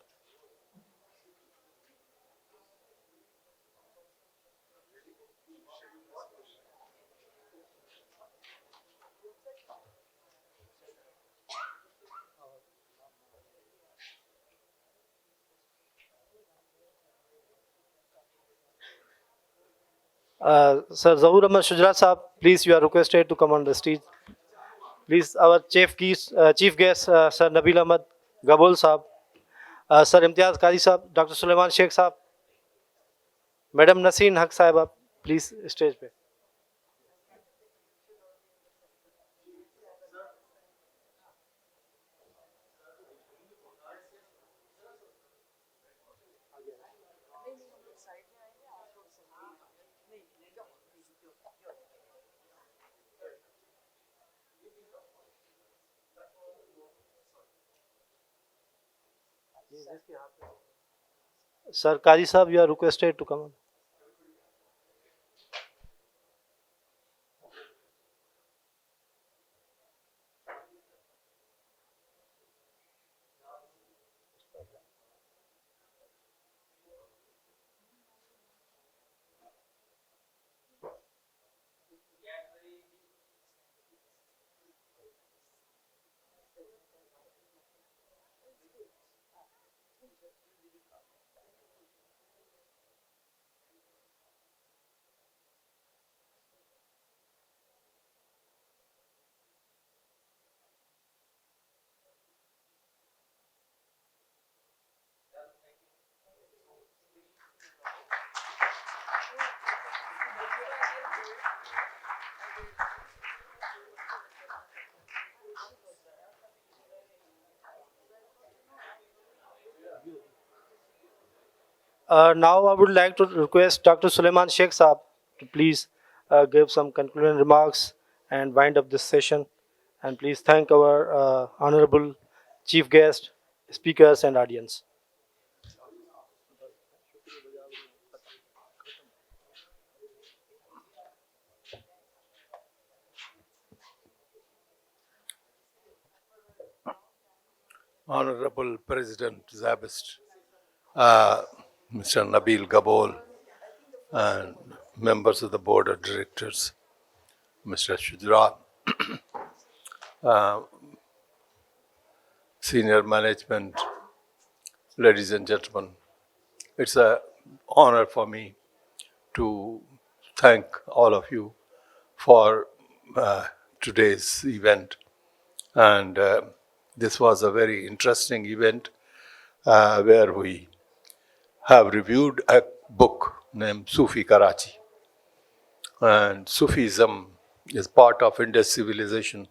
Sir Zahur Ahmad Shujra Saab, please you are requested to come on the stage. Please our chief guest Sir Nabil Ahmad Gabol Saab, Sir Imtiaz Qadi Saab, Dr. Sulaiman Sheikh Saab, Madam Nasreen Haq Sahiba, please stage पे। Sir Qadi Saab, you are requested to come on. Now I would like to request Dr. Sulaiman Sheikh Saab to please give some concluding remarks and wind up this session. And please thank our honorable chief guest, speakers and audience. Honorable President Zabist, Mr. Nabil Gabol, and members of the Board of Directors, Mr. Shujra, senior management, ladies and gentlemen, it's an honor for me to thank all of you for today's event. And this was a very interesting event where we have reviewed a book named Sufi Karachi. And Sufism is part of Indus civilization.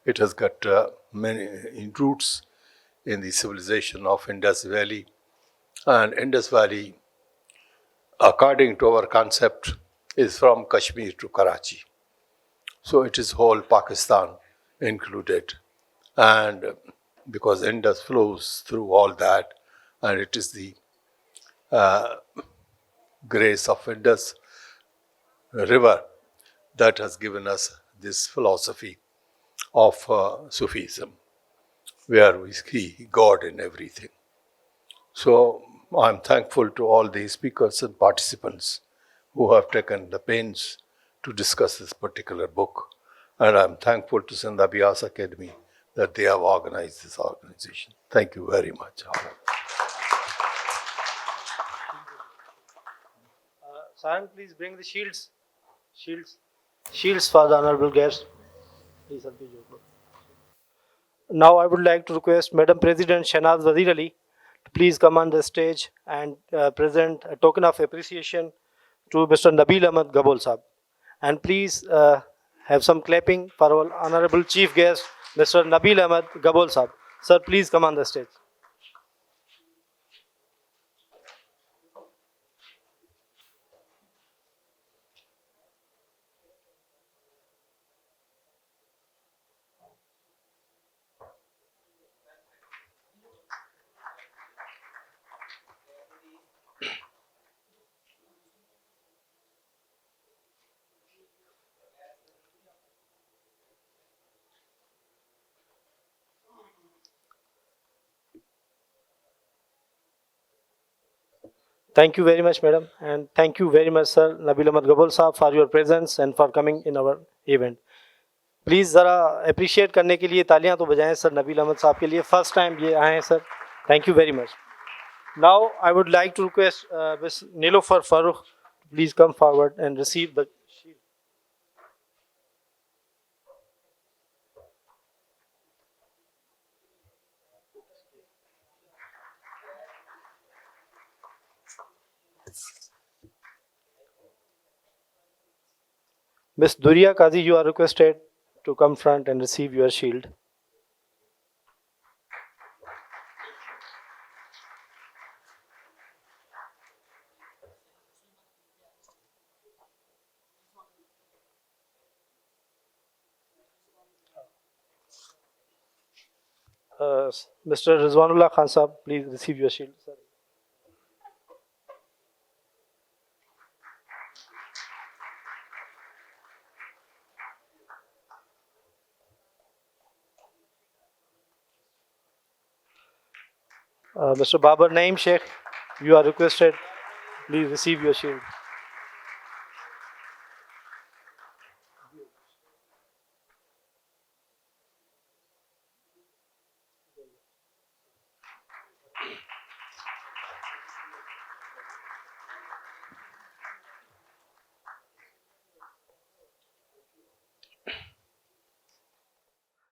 It has got many roots in the civilization of Indus Valley. And Indus Valley, according to our concept, is from Kashmir to Karachi. So it is whole Pakistan included. And because Indus flows through all that, and it is the grace of Indus River that has given us this philosophy of Sufism, where we see God in everything. So I'm thankful to all the speakers and participants who have taken the pains to discuss this particular book. And I'm thankful to Sandha Vyas Academy that they have organized this organization. Thank you very much. Saran, please bring the shields. Shields for the honorable guest. Please, Sarpij Jodhpur. Now I would like to request Madam President Shahnaz Wazir Ali to please come on the stage and present a token of appreciation to Mr. Nabil Ahmed Gabol Sahab. And please have some clapping for our honorable chief guest, Mr. Nabil Ahmed Gabol Sahab. Sir, please come on the stage. Thank you very much, madam, and thank you very much, sir, Nabil Ahmed Gabol Sahab, for your presence and for coming in our event. Please ज़रा appreciate करने के लिए तालियां तो बजाएं sir Nabeel Ahmad साहब के लिए फर्स्ट टाइम ये आए हैं sir thank you very much now I would like to request miss Nilofar Farooq please come forward and receive the Miss Duria Kazi, you are requested to come front and receive your shield. Mr. Rizwanullah Khan Sahab, please receive your shield, sir. Mr. Babar Naim Sheikh, you are requested. Please receive your shield.